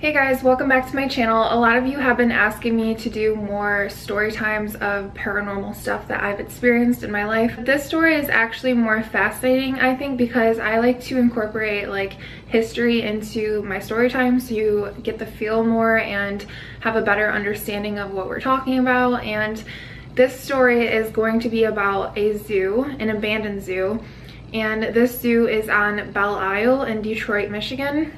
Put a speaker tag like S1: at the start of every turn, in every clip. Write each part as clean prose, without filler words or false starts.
S1: Hey guys, welcome back to my channel. A lot of you have been asking me to do more story times of paranormal stuff that I've experienced in my life. This story is actually more fascinating, I think, because I like to incorporate like history into my story time so you get the feel more and have a better understanding of what we're talking about. And this story is going to be about a zoo, an abandoned zoo, and this zoo is on Belle Isle in Detroit, Michigan.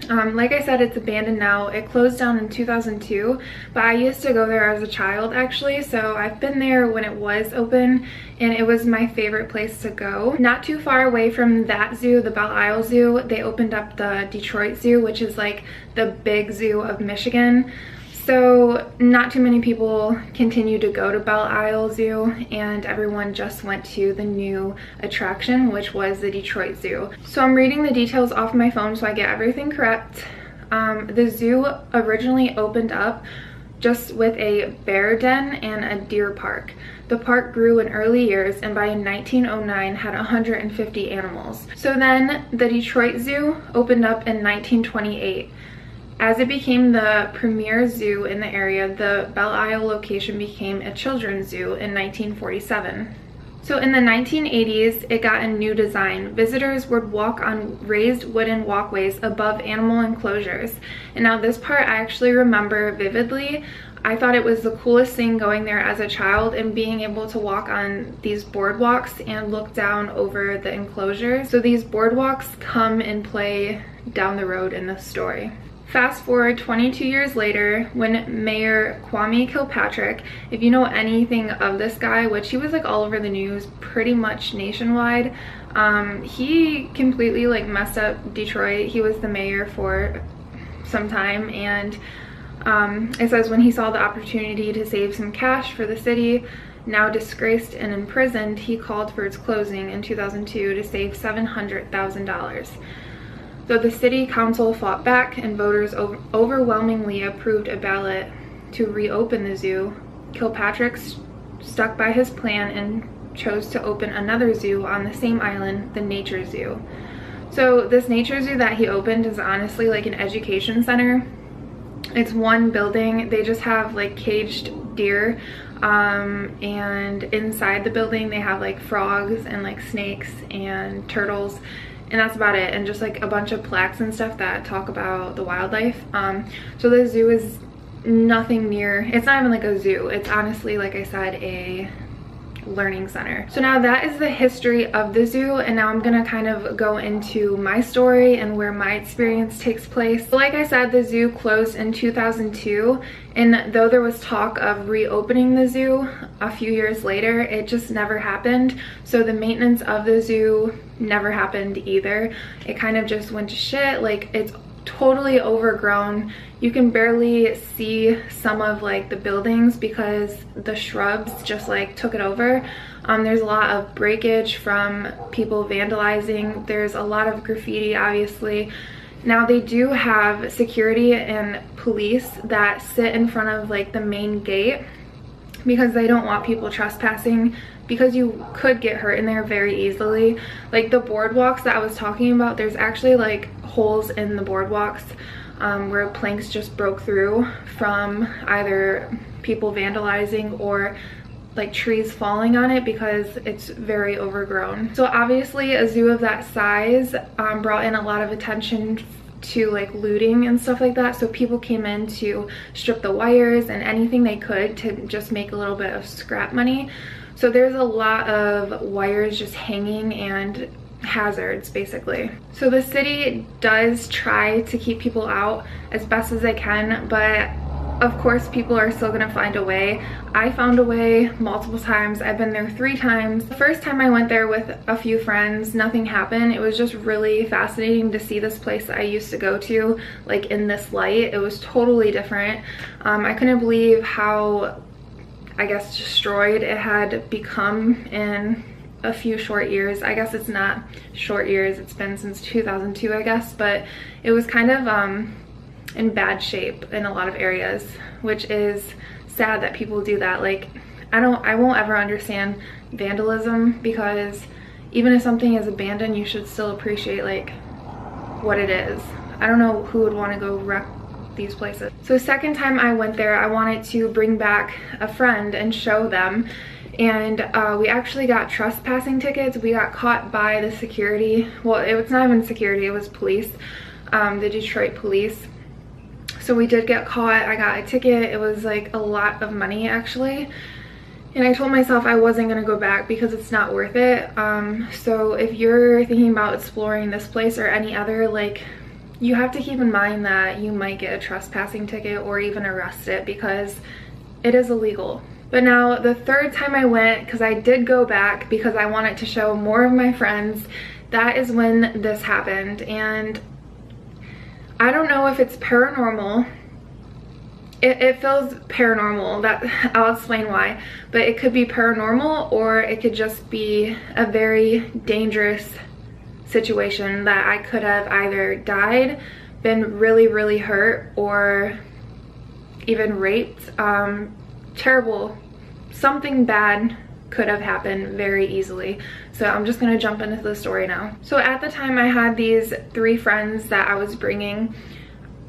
S1: Like I said, it's abandoned now. It closed down in 2002, but I used to go there as a child actually, so I've been there when it was open and it was my favorite place to go. Not too far away from that zoo, the Belle Isle Zoo, they opened up the Detroit Zoo, which is like the big zoo of Michigan. So not too many people continue to go to Belle Isle Zoo, and everyone just went to the new attraction, which was the Detroit Zoo. So I'm reading the details off my phone so I get everything correct. The zoo originally opened up just with a bear den and a deer park. The park grew in early years and by 1909 had 150 animals. So then the Detroit Zoo opened up in 1928. As it became the premier zoo in the area, the Belle Isle location became a children's zoo in 1947. So in the 1980s, it got a new design. Visitors would walk on raised wooden walkways above animal enclosures. And now this part I actually remember vividly. I thought it was the coolest thing going there as a child and being able to walk on these boardwalks and look down over the enclosure. So these boardwalks come and play down the road in this story. Fast forward 22 years later, when Mayor Kwame Kilpatrick, if you know anything of this guy, which he was like all over the news pretty much nationwide, he completely like messed up Detroit. He was the mayor for some time, and it says when he saw the opportunity to save some cash for the city, now disgraced and imprisoned, he called for its closing in 2002 to save $700,000. So the city council fought back and voters overwhelmingly approved a ballot to reopen the zoo. Kilpatrick stuck by his plan and chose to open another zoo on the same island, the Nature Zoo. So this Nature Zoo that he opened is honestly like an education center. It's one building. They just have like caged deer, and inside the building they have like frogs and like snakes and turtles. And that's about it, and just like a bunch of plaques and stuff that talk about the wildlife. So the zoo is nothing near, it's not even like a zoo, it's honestly, like I said, a learning center. So now that is the history of the zoo, and now I'm gonna kind of go into my story and where my experience takes place. So like I said, the zoo closed in 2002, and though there was talk of reopening the zoo a few years later, it just never happened. So the maintenance of the zoo never happened either. It kind of just went to shit. Like, it's totally overgrown. You can barely see some of like the buildings because the shrubs just like took it over. There's a lot of breakage from people vandalizing. There's a lot of graffiti, obviously. Now they do have security and police that sit in front of like the main gate because they don't want people trespassing, because you could get hurt in there very easily. Like the boardwalks that I was talking about, there's actually like holes in the boardwalks where planks just broke through from either people vandalizing or like trees falling on it because it's very overgrown. So obviously a zoo of that size brought in a lot of attention to like looting and stuff like that. So people came in to strip the wires and anything they could to just make a little bit of scrap money. So there's a lot of wires just hanging and hazards basically. So the city does try to keep people out as best as they can, but of course people are still gonna find a way. I found a way multiple times. I've been there 3 times. The first time I went there with a few friends, nothing happened. It was just really fascinating to see this place that I used to go to like in this light. It was totally different. I couldn't believe how, I guess, destroyed it had become in a few short years. I guess it's not short years, it's been since 2002 I guess, but it was kind of in bad shape in a lot of areas, which is sad that people do that. Like I won't ever understand vandalism, because even if something is abandoned, you should still appreciate like what it is. I don't know who would want to go wreck these places. So second time I went there, I wanted to bring back a friend and show them. And we actually got trespassing tickets. We got caught by the security. Well, it was not even security, it was police, the Detroit police. So we did get caught. I got a ticket. It was like a lot of money actually. And I told myself I wasn't gonna go back because it's not worth it. So if you're thinking about exploring this place or any other, like, you have to keep in mind that you might get a trespassing ticket or even arrested because it is illegal. But now the third time I went, because I did go back because I wanted to show more of my friends, that is when this happened. And I don't know if it's paranormal. It feels paranormal, that I'll explain why, but it could be paranormal or it could just be a very dangerous situation that I could have either died, been really, really hurt, or even raped. Terrible, something bad could have happened very easily. So I'm just gonna jump into the story now. So at the time I had these 3 friends that I was bringing.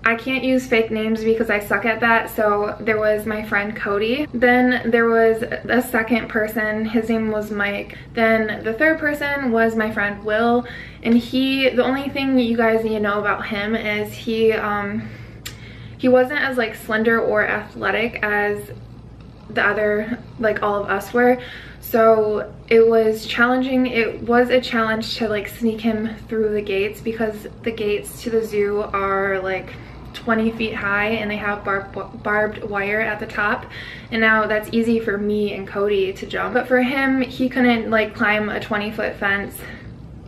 S1: I can't use fake names because I suck at that. So there was my friend Cody. Then there was a second person, his name was Mike. Then the third person was my friend Will. And the only thing you guys need to know about him is he wasn't as like slender or athletic as the other, like all of us were. So it was challenging. It was a challenge to like sneak him through the gates because the gates to the zoo are like 20 feet high and they have barbed wire at the top. And now that's easy for me and Cody to jump. But for him, he couldn't like climb a 20-foot fence,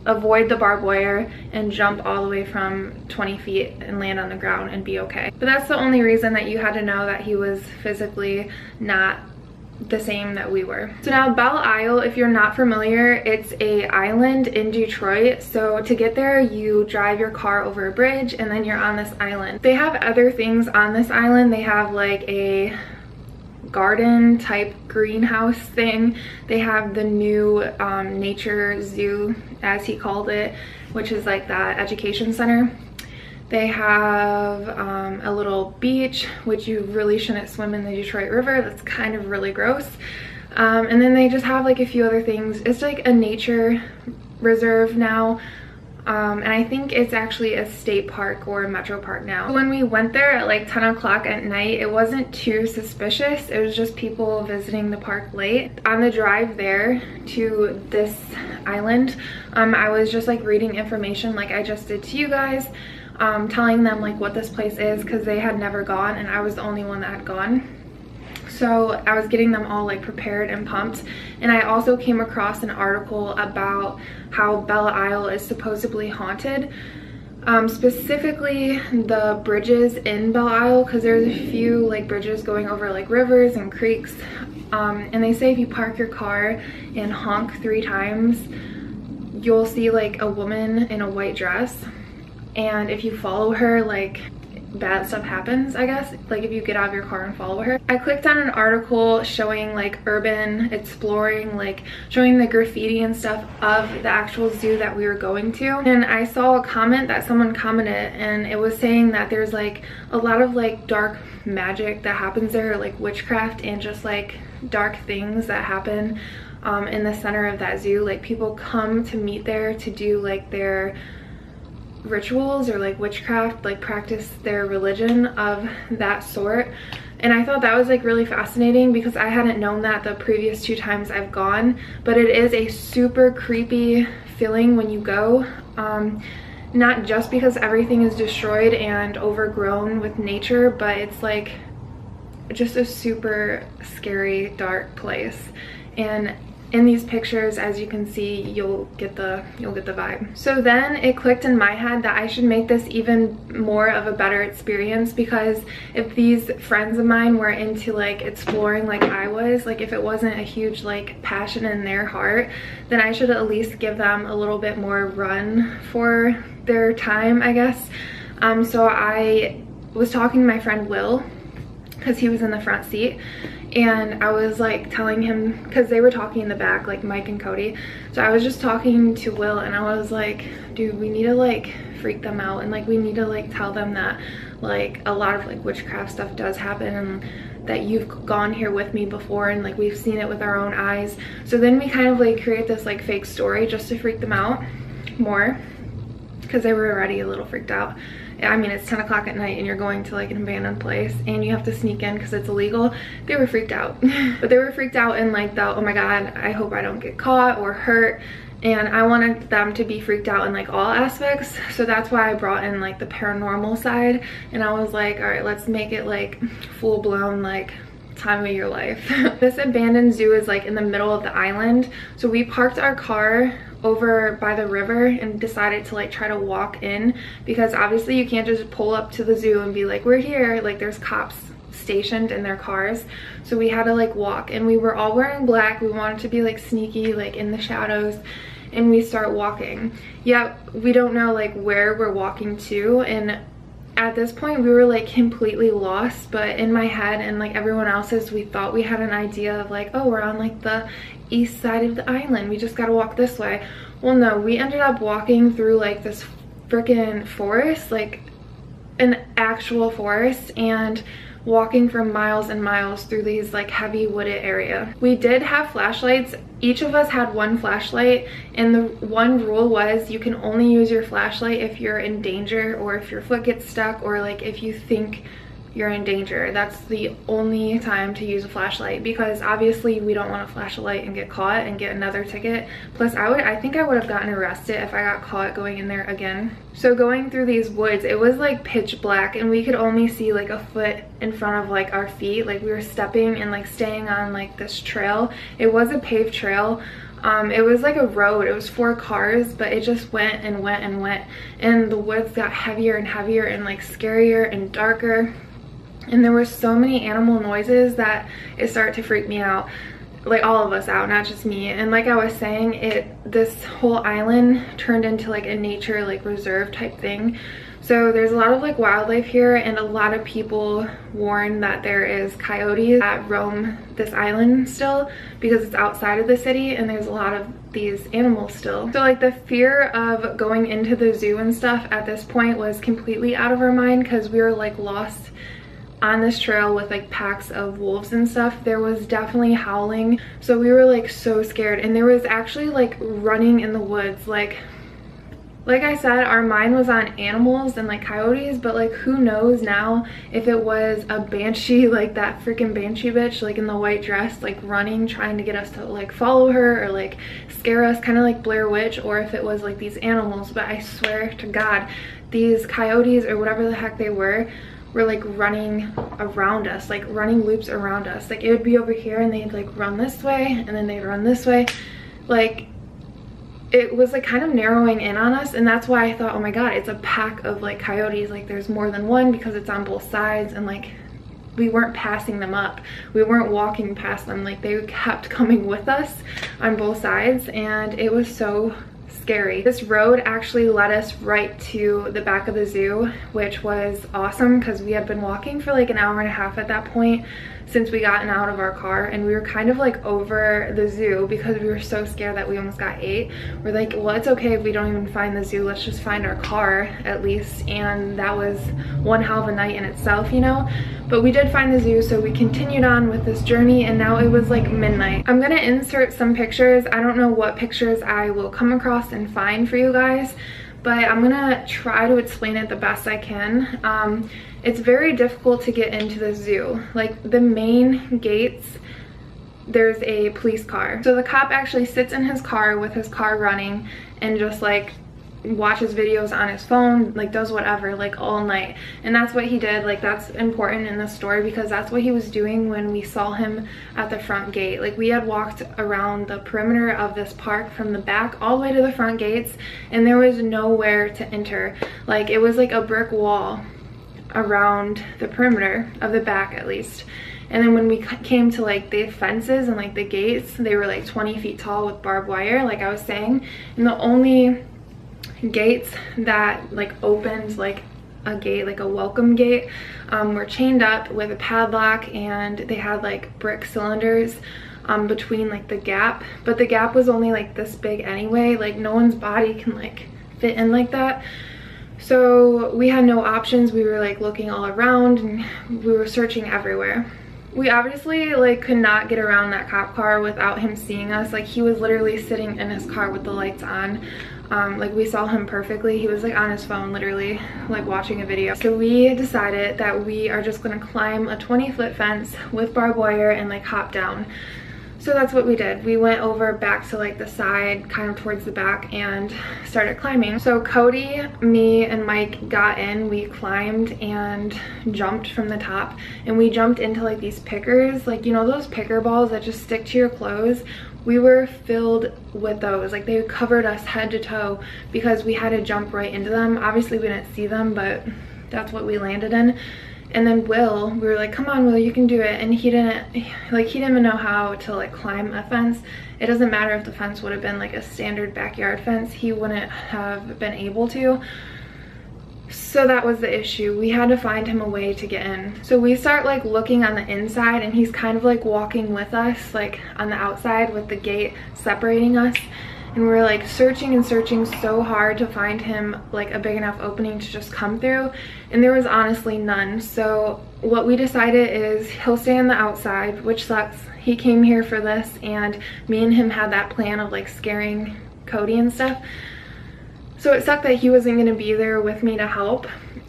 S1: avoid the barbed wire, and jump all the way from 20 feet and land on the ground and be okay. But that's the only reason that you had to know that he was physically not the same that we were. So now Belle Isle, if you're not familiar, it's a island in Detroit. So to get there, you drive your car over a bridge and then you're on this island. They have other things on this island. They have like a garden type greenhouse thing. They have the new nature zoo, as he called it, which is like that education center. They have a little beach, which you really shouldn't swim in the Detroit River. That's kind of really gross. And then they just have like a few other things. It's like a nature reserve now. And I think it's actually a state park or a metro park now. When we went there at like 10 o'clock at night, it wasn't too suspicious. It was just people visiting the park late. On the drive there to this island, I was just like reading information like I just did to you guys, telling them like what this place is because they had never gone and I was the only one that had gone. So I was getting them all like prepared and pumped. And I also came across an article about how Belle Isle is supposedly haunted. Specifically the bridges in Belle Isle, because there's a few like bridges going over like rivers and creeks. And they say if you park your car and honk 3 times, you'll see like a woman in a white dress. And if you follow her, like bad stuff happens, I guess, like if you get out of your car and follow her. I clicked on an article showing like urban exploring, like showing the graffiti and stuff of the actual zoo that we were going to, and I saw a comment that someone commented and it was saying that there's like a lot of like dark magic that happens there, like witchcraft and just like dark things that happen in the center of that zoo. Like people come to meet there to do like their rituals or like witchcraft, like practice their religion of that sort. And I thought that was like really fascinating because I hadn't known that the previous 2 times I've gone. But it is a super creepy feeling when you go, not just because everything is destroyed and overgrown with nature, but it's like just a super scary dark place. And in these pictures, as you can see, you'll get the vibe. So then it clicked in my head that I should make this even more of a better experience, because if these friends of mine were into like exploring like I was, like if it wasn't a huge like passion in their heart, then I should at least give them a little bit more run for their time, I guess. So I was talking to my friend Will, because he was in the front seat, and I was like telling him, because they were talking in the back, like Mike and Cody. So I was just talking to Will and I was like, dude, we need to like freak them out, and like we need to like tell them that like a lot of like witchcraft stuff does happen, and that you've gone here with me before, and like we've seen it with our own eyes. So then we kind of like create this like fake story just to freak them out more, because they were already a little freaked out. I mean, it's 10 o'clock at night and you're going to like an abandoned place and you have to sneak in because it's illegal. They were freaked out. But they were freaked out in like the, oh my god, I hope I don't get caught or hurt. And I wanted them to be freaked out in like all aspects. So that's why I brought in like the paranormal side. And I was like, all right, let's make it like full blown like time of your life. This abandoned zoo is like in the middle of the island. So we parked our car over by the river and decided to like try to walk in, because obviously you can't just pull up to the zoo and be like, we're here. Like there's cops stationed in their cars. So we had to like walk, and we were all wearing black. We wanted to be like sneaky, like in the shadows, and we start walking. Yeah, we don't know like where we're walking to, and at this point we were like completely lost. But in my head and like everyone else's, we thought we had an idea of like, oh, we're on like the east side of the island, we just gotta walk this way. Well, no, we ended up walking through like this freaking forest, like an actual forest, and walking for miles and miles through these like heavy wooded area. We did have flashlights. Each of us had one flashlight, and the one rule was you can only use your flashlight if you're in danger, or if your foot gets stuck, or like if you think you're in danger. That's the only time to use a flashlight, because obviously we don't want to flash a light and get caught and get another ticket. Plus I think I would have gotten arrested if I got caught going in there again. So going through these woods, it was like pitch black, and we could only see like a foot in front of like our feet. Like we were stepping and like staying on like this trail. It was a paved trail. It was like a road. It was for cars, but it just went and went and went, and the woods got heavier and heavier and like scarier and darker. And there were so many animal noises that it started to freak me out, like all of us out, not just me. And like I was saying, this whole island turned into like a nature like reserve type thing. So there's a lot of like wildlife here, and a lot of people warn that there is coyotes that roam this island still, because it's outside of the city and there's a lot of these animals still. So like the fear of going into the zoo and stuff at this point was completely out of our mind, because we were like lost on this trail with like packs of wolves and stuff. There was definitely howling, so we were like so scared. And there was actually like running in the woods. Like I said, our mind was on animals and like coyotes, but like who knows now if it was a banshee, like that freaking banshee bitch like in the white dress, like running trying to get us to like follow her or like scare us, kind of like Blair Witch, or if it was like these animals. But I swear to God, these coyotes or whatever the heck they were like running around us, like running loops around us. Like it would be over here and they'd like run this way and then they'd run this way. Like it was like kind of narrowing in on us, and that's why I thought, oh my god, it's a pack of like coyotes. Like there's more than one, because it's on both sides, and like we weren't passing them up, we weren't walking past them, like they kept coming with us on both sides, and it was so scary. This road actually led us right to the back of the zoo, which was awesome, because we had been walking for like an hour and a half at that point since we gotten out of our car, and we were kind of like over the zoo because we were so scared that we almost got ate. We're like, well, it's okay if we don't even find the zoo, let's just find our car at least. And that was one hell of a night in itself, you know. But we did find the zoo, so we continued on with this journey, and now it was like midnight. I'm gonna insert some pictures. I don't know what pictures I will come across and find for you guys, but I'm gonna try to explain it the best I can. It's very difficult to get into the zoo. Like the main gates, there's a police car. So the cop actually sits in his car with his car running and just like watches videos on his phone, like does whatever, like all night. And that's what he did. Like that's important in the story, because that's what he was doing when we saw him at the front gate. Like we had walked around the perimeter of this park from the back all the way to the front gates, and there was nowhere to enter. Like it was like a brick wall around the perimeter of the back at least. And then when we came to like the fences and like the gates, they were like 20 feet tall with barbed wire, like I was saying. And the only gates that like opened like a gate, like a welcome gate, were chained up with a padlock, and they had like brick cylinders between like the gap. But the gap was only like this big anyway, like no one's body can like fit in like that. So we had no options. We were like looking all around and we were searching everywhere. We obviously like could not get around that cop car without him seeing us. Like he was literally sitting in his car with the lights on. Like we saw him perfectly. He was like on his phone literally like watching a video. So we decided that we are just gonna climb a 20-foot fence with barbed wire and like hop down. So that's what we did. We went over back to like the side, kind of towards the back, and started climbing. So Cody, me, and Mike got in. We climbed and jumped from the top, and we jumped into like these pickers, like, you know, those picker balls that just stick to your clothes. We were filled with those. Like they covered us head to toe because we had to jump right into them. Obviously we didn't see them, but that's what we landed in. And then Will, we were like, come on Will, you can do it. And he didn't even know how to like climb a fence. It doesn't matter if the fence would have been like a standard backyard fence, he wouldn't have been able to. So that was the issue. We had to find him a way to get in. So we start like looking on the inside, and he's kind of like walking with us like on the outside with the gate separating us. And we're like searching and searching so hard to find him like a big enough opening to just come through, and there was honestly none. So what we decided is he'll stay on the outside, which sucks. He came here for this, and me and him had that plan of like scaring Cody and stuff. So it sucked that he wasn't going to be there with me to help.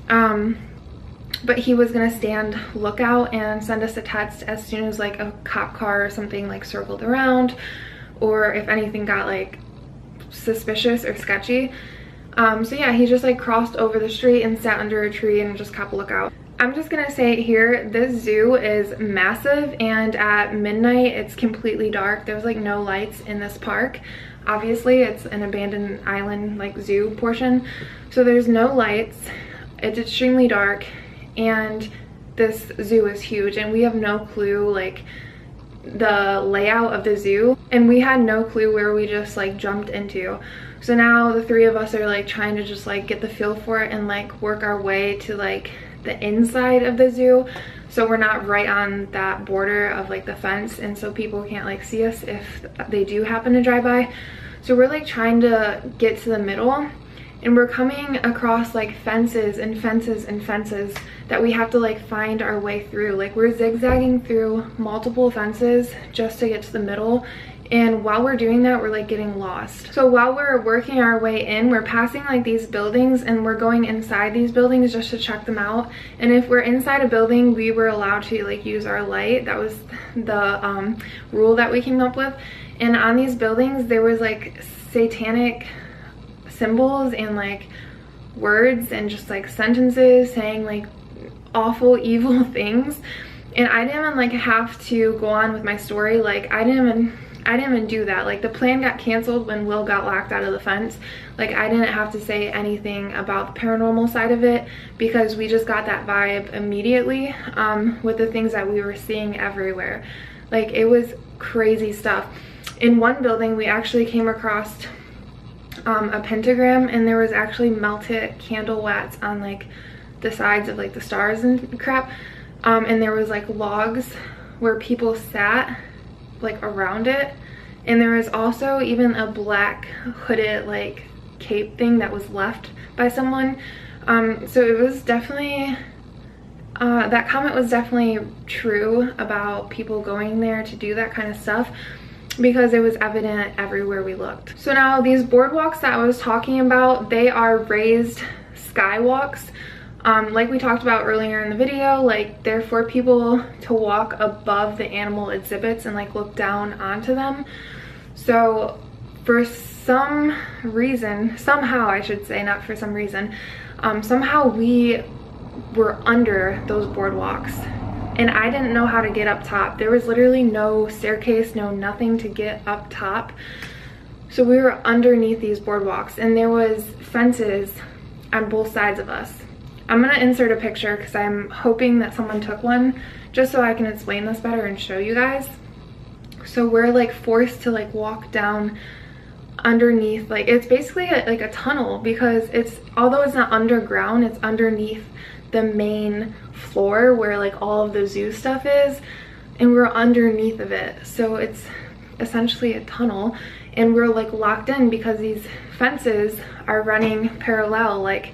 S1: But he was going to stand lookout and send us a text as soon as like a cop car or something like circled around, or if anything got like suspicious or sketchy. So yeah, he just like crossed over the street and sat under a tree and just kept a lookout. I'm just gonna say it here, this zoo is massive, and at midnight it's completely dark. There's like no lights in this park. Obviously it's an abandoned island like zoo portion, so there's no lights. It's extremely dark, and this zoo is huge, and we have no clue like the layout of the zoo, and we had no clue where we just like jumped into. So now the three of us are like trying to just like get the feel for it and like work our way to like the inside of the zoo, so we're not right on that border of like the fence, and so people can't like see us if they do happen to drive by. So we're like trying to get to the middle, and we're coming across like fences and fences and fences that we have to like find our way through. Like we're zigzagging through multiple fences just to get to the middle, and while we're doing that we're like getting lost. So while we're working our way in, we're passing like these buildings, and we're going inside these buildings just to check them out. And if we're inside a building, we were allowed to like use our light. That was the rule that we came up with. And on these buildings there was like satanic symbols and like words and just like sentences saying like awful evil things, and I didn't even like have to go on with my story. Like I didn't even do that. Like the plan got canceled when Will got locked out of the fence. Like I didn't have to say anything about the paranormal side of it because we just got that vibe immediately with the things that we were seeing everywhere. Like it was crazy stuff. In one building we actually came across a pentagram, and there was actually melted candle wax on like the sides of like the stars and crap, and there was like logs where people sat like around it, and there was also even a black hooded like cape thing that was left by someone. So it was definitely that comment was definitely true about people going there to do that kind of stuff, because it was evident everywhere we looked. So now these boardwalks that I was talking about, they are raised skywalks. Like we talked about earlier in the video, like they're for people to walk above the animal exhibits and like look down onto them. So for some reason, somehow I should say, not for some reason, somehow we were under those boardwalks, and I didn't know how to get up top. There was literally no staircase, no nothing to get up top. So we were underneath these boardwalks, and there was fences on both sides of us. I'm gonna insert a picture because I'm hoping that someone took one just so I can explain this better and show you guys. So we're like forced to like walk down underneath, like it's basically like a tunnel, because it's, although it's not underground, it's underneath the main floor where like all of the zoo stuff is, and we're underneath of it. So it's essentially a tunnel, and we're like locked in because these fences are running parallel like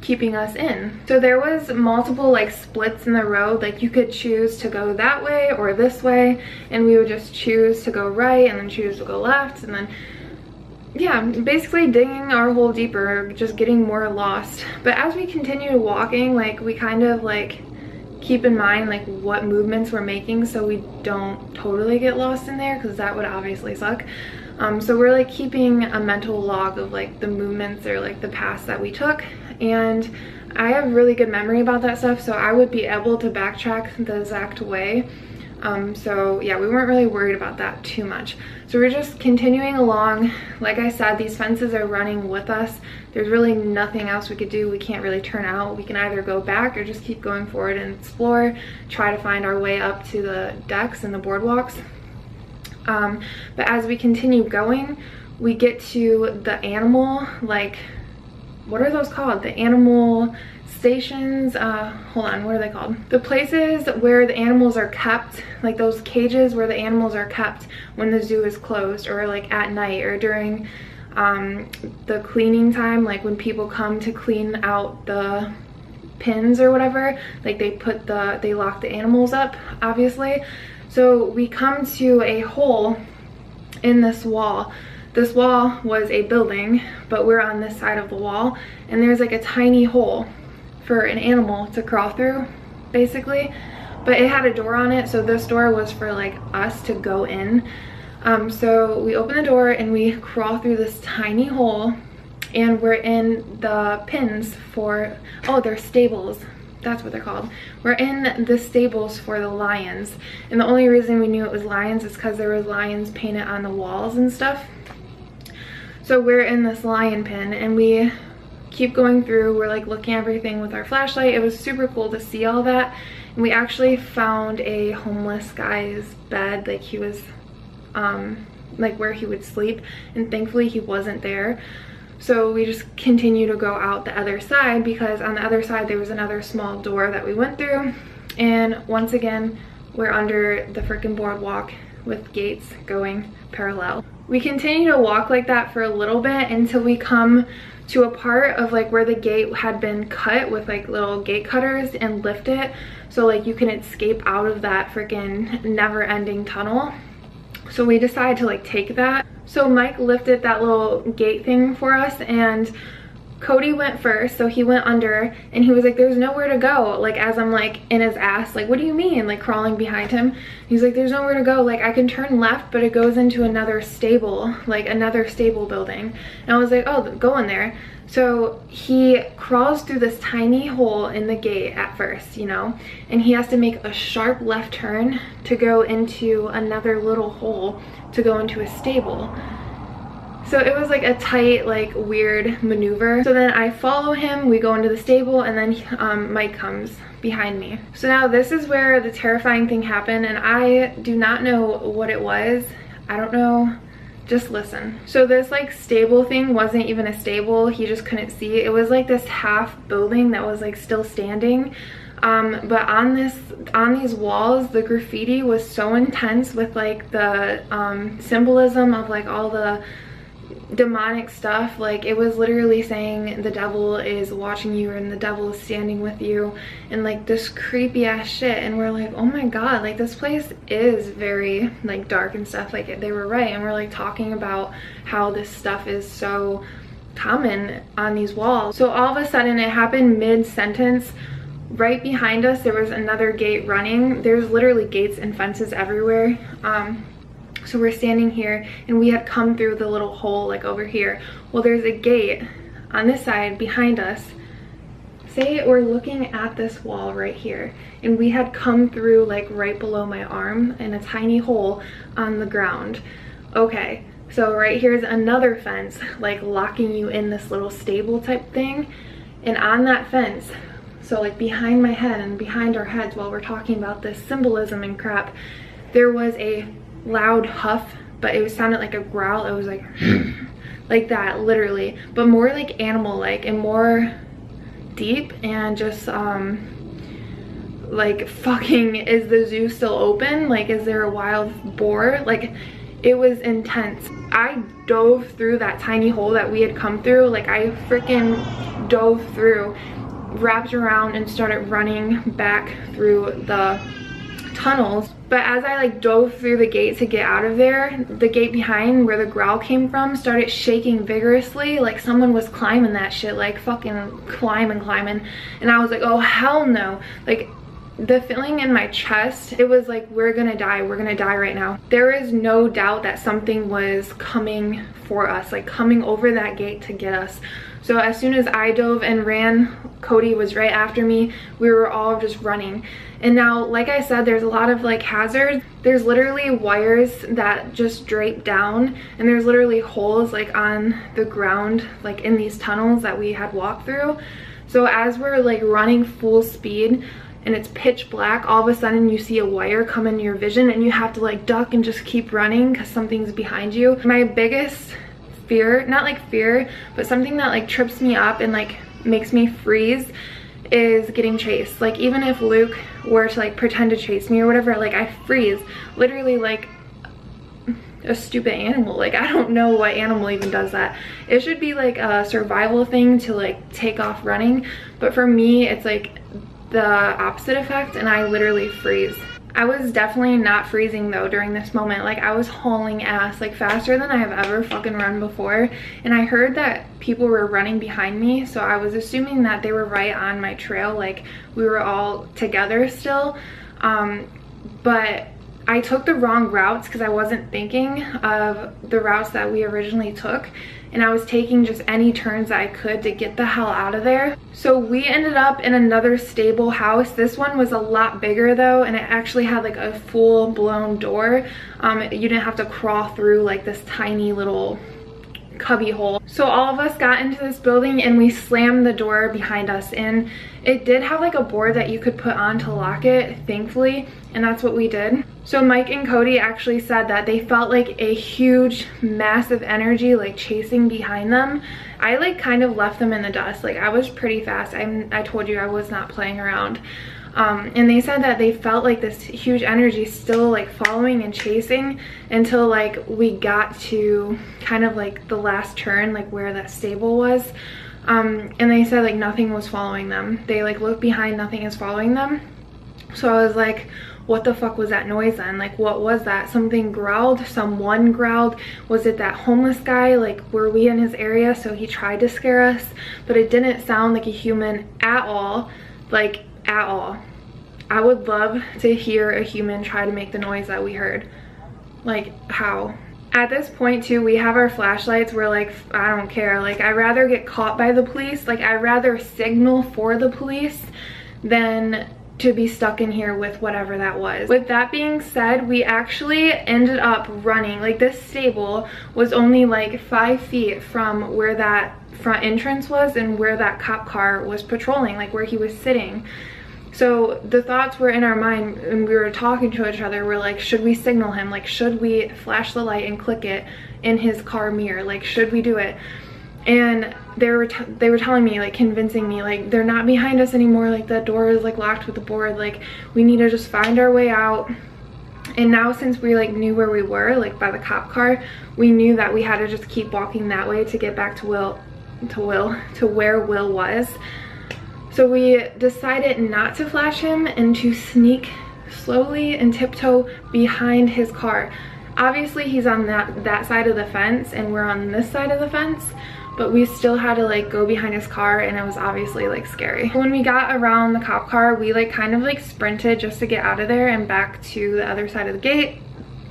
S1: keeping us in. So there was multiple like splits in the road, like you could choose to go that way or this way, and we would just choose to go right and then choose to go left, and then yeah, basically digging our hole deeper, just getting more lost. But as we continue walking, like we kind of like keep in mind like what movements we're making so we don't totally get lost in there, because that would obviously suck. So we're like keeping a mental log of like the movements or like the paths that we took, and I have really good memory about that stuff, so I would be able to backtrack the exact way. So yeah, we weren't really worried about that too much. So we're just continuing along. Like I said, these fences are running with us. There's really nothing else we could do. We can't really turn out. We can either go back or just keep going forward and explore, try to find our way up to the decks and the boardwalks. But as we continue going, we get to the animal, like, what are those called? The animal stations, hold on, what are they called? The places where the animals are kept, like those cages where the animals are kept when the zoo is closed, or like at night, or during the cleaning time, like when people come to clean out the pins or whatever, like they lock the animals up, obviously. So we come to a hole in this wall. This wall was a building, but we're on this side of the wall, and there's like a tiny hole for an animal to crawl through, basically. But it had a door on it, so this door was for like us to go in. So we open the door and we crawl through this tiny hole, and we're in the pins for, oh, they're stables. That's what they're called. We're in the stables for the lions. And the only reason we knew it was lions is because there was lions painted on the walls and stuff. So we're in this lion pen, and we keep going through. We're like looking at everything with our flashlight. It was super cool to see all that. And we actually found a homeless guy's bed, like he was like where he would sleep, and thankfully he wasn't there. So we just continue to go out the other side, because on the other side there was another small door that we went through, and once again we're under the freaking boardwalk with gates going parallel. We continue to walk like that for a little bit until we come to a part of like where the gate had been cut with like little gate cutters and lift it, so like you can escape out of that freaking never-ending tunnel. So we decided to like take that. So Mike lifted that little gate thing for us, and Cody went first, so he went under, and he was like, there's nowhere to go. Like, as I'm like in his ass, like, what do you mean? Like crawling behind him. He's like, there's nowhere to go. Like, I can turn left, but it goes into another stable, like another stable building. And I was like, oh, go in there. So he crawls through this tiny hole in the gate at first, you know, and he has to make a sharp left turn to go into another little hole to go into a stable. So it was like a tight, like weird maneuver. So then I follow him, we go into the stable, and then Mike comes behind me. So now this is where the terrifying thing happened, and I do not know what it was. I don't know. Just listen. So this like stable thing wasn't even a stable. He just couldn't see. It was like this half building that was like still standing. But on these walls, the graffiti was so intense with like the symbolism of like all the demonic stuff. Like it was literally saying the devil is watching you and the devil is standing with you, and like this creepy ass shit. And we're like, oh my god, like this place is very like dark and stuff. Like they were right. And we're like talking about how this stuff is so common on these walls. So all of a sudden it happened mid-sentence. Right behind us there was another gate running. There's literally gates and fences everywhere. So we're standing here, and we had come through the little hole like over here. Well, there's a gate on this side behind us. Say we're looking at this wall right here, and we had come through like right below my arm in a tiny hole on the ground. Okay, so right here's another fence like locking you in this little stable type thing, and on that fence, so like behind my head and behind our heads while we're talking about this symbolism and crap, there was a loud huff, but it sounded like a growl. It was like like that, literally, but more like animal like and more deep, and just like, fucking, is the zoo still open? Like, is there a wild boar? Like, it was intense. I dove through that tiny hole that we had come through. Like, I freaking dove through, wrapped around and started running back through the tunnels. But as I like dove through the gate to get out of there, the gate behind where the growl came from started shaking vigorously, like someone was climbing that shit, like fucking climbing. And I was like, oh hell no. Like the feeling in my chest, it was like, we're gonna die right now. There is no doubt that something was coming for us, like coming over that gate to get us. So as soon as I dove and ran, Cody was right after me. We were all just running. And now, like I said, there's a lot of like hazards. There's literally wires that just drape down, and there's literally holes like on the ground, like in these tunnels that we had walked through. So as we're like running full speed and it's pitch black, all of a sudden you see a wire come into your vision and you have to like duck and just keep running because something's behind you. My biggest fear, not like fear, but something that like trips me up and like makes me freeze is getting chased. Like even if Luke were to like pretend to chase me or whatever, like I freeze literally like a stupid animal. Like I don't know what animal even does that. It should be like a survival thing to like take off running, but for me it's like the opposite effect, and I literally freeze. I was definitely not freezing though during this moment. Like I was hauling ass, like faster than I have ever fucking run before. And I heard that people were running behind me, so I was assuming that they were right on my trail, like we were all together still. But I took the wrong routes because I wasn't thinking of the routes that we originally took, and I was taking just any turns that I could to get the hell out of there. So we ended up in another stable house. This one was a lot bigger though, and it actually had like a full-blown door. You didn't have to crawl through like this tiny little cubby hole. So all of us got into this building and we slammed the door behind us, and it did have like a board that you could put on to lock it, thankfully, and that's what we did. So Mike and Cody actually said that they felt like a huge massive energy like chasing behind them. I like kind of left them in the dust. Like I was pretty fast. I told you I was not playing around. And they said that they felt like this huge energy still like following and chasing until like we got to kind of like the last turn, like where that stable was. And they said like nothing was following them. They like looked behind, nothing is following them. So I was like, what the fuck was that noise then? Like what was that? Something growled, someone growled. Was it that homeless guy? Like were we in his area so he tried to scare us? But it didn't sound like a human at all, like at all. I would love to hear a human try to make the noise that we heard. Like how? At this point too, we have our flashlights. We're like, I don't care. Like I'd rather get caught by the police. Like I'd rather signal for the police than to be stuck in here with whatever that was. With that being said, we actually ended up running. Like this stable was only like 5 feet from where that front entrance was and where that cop car was patrolling, like where he was sitting. So the thoughts were in our mind and we were talking to each other. We're like, should we signal him? Like, should we flash the light and click it in his car mirror? Like, should we do it? And they were telling me, like convincing me, like they're not behind us anymore. Like the door is like locked with the board. Like we need to just find our way out. And now since we like knew where we were, like by the cop car, we knew that we had to just keep walking that way to get back to where Will was. So we decided not to flash him and to sneak slowly and tiptoe behind his car. Obviously he's on that side of the fence and we're on this side of the fence, but we still had to like go behind his car, and it was obviously like scary. When we got around the cop car, we like kind of like sprinted just to get out of there and back to the other side of the gate,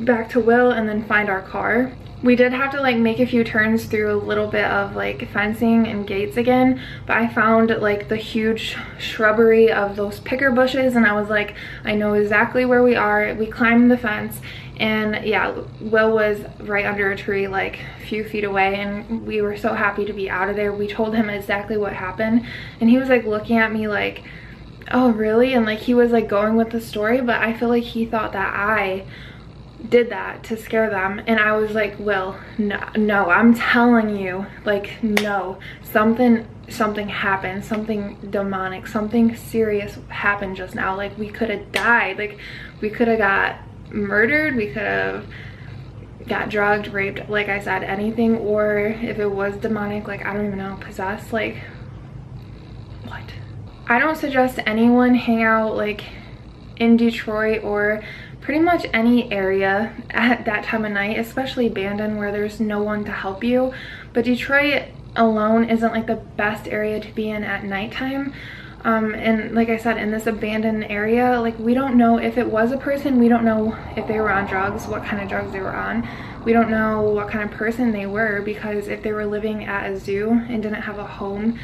S1: back to Will, and then find our car. We did have to like make a few turns through a little bit of like fencing and gates again, but I found like the huge shrubbery of those picker bushes, and I was like, I know exactly where we are. We climbed the fence, and yeah, Will was right under a tree like a few feet away, and we were so happy to be out of there. We told him exactly what happened, and he was like looking at me like, oh really? And like he was like going with the story, but I feel like he thought that I did that to scare them. And I was like, Will, no, I'm telling you, like, no, something happened, something demonic, something serious happened just now. Like we could have died, like we could have got murdered, we could have got drugged, raped, like I said, anything. Or if it was demonic, like I don't even know, possessed, like what? I don't suggest anyone hang out like in Detroit or pretty much any area at that time of night, especially Bandon where there's no one to help you. But Detroit alone isn't like the best area to be in at nighttime. And like I said, in this abandoned area, like we don't know if it was a person, we don't know if they were on drugs, what kind of drugs they were on. We don't know what kind of person they were, because if they were living at a zoo and didn't have a home,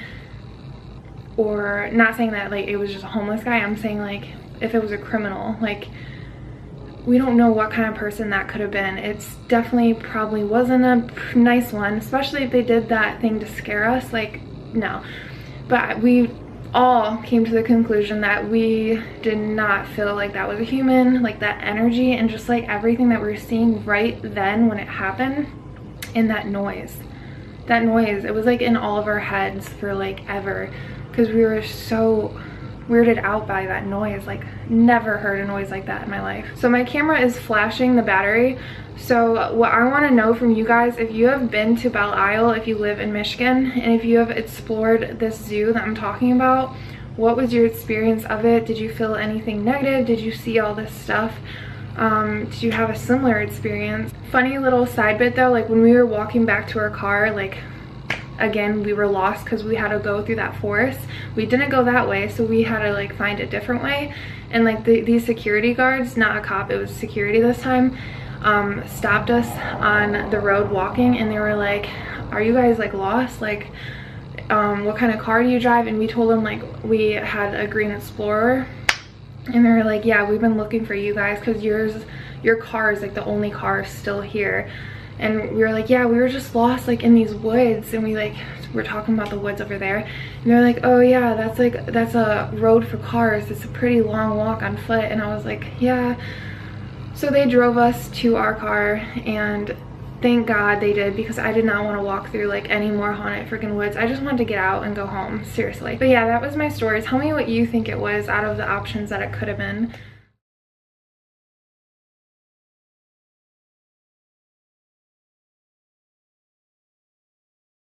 S1: or not saying that like it was just a homeless guy, I'm saying like if it was a criminal, like we don't know what kind of person that could have been. It's definitely probably wasn't a nice one, especially if they did that thing to scare us, like no. But we all came to the conclusion that we did not feel like that was a human, like that energy and just like everything that we were seeing right then when it happened. And that noise, it was like in all of our heads for like ever, because we were so weirded out by that noise. Like never heard a noise like that in my life. So my camera is flashing the battery. So what I want to know from you guys, if you have been to Belle Isle, if you live in Michigan, and if you have explored this zoo that I'm talking about, what was your experience of it? Did you feel anything negative? Did you see all this stuff? Did you have a similar experience? Funny little side bit though, like when we were walking back to our car, like again we were lost because we had to go through that forest. We didn't go that way, so we had to like find a different way. And like these security guards, not a cop, it was security this time, stopped us on the road walking, and they were like, are you guys like lost, like what kind of car do you drive? And we told them like we had a green Explorer, and they were like, yeah, we've been looking for you guys because your car is like the only car still here. And we were like, yeah, we were just lost like in these woods, and we're talking about the woods over there, and they're like, oh yeah, that's a road for cars, it's a pretty long walk on foot. And I was like, yeah. So they drove us to our car, and thank God they did, because I did not want to walk through like any more haunted freaking woods. I just wanted to get out and go home, seriously. But yeah, that was my story. Tell me what you think it was out of the options that it could have been.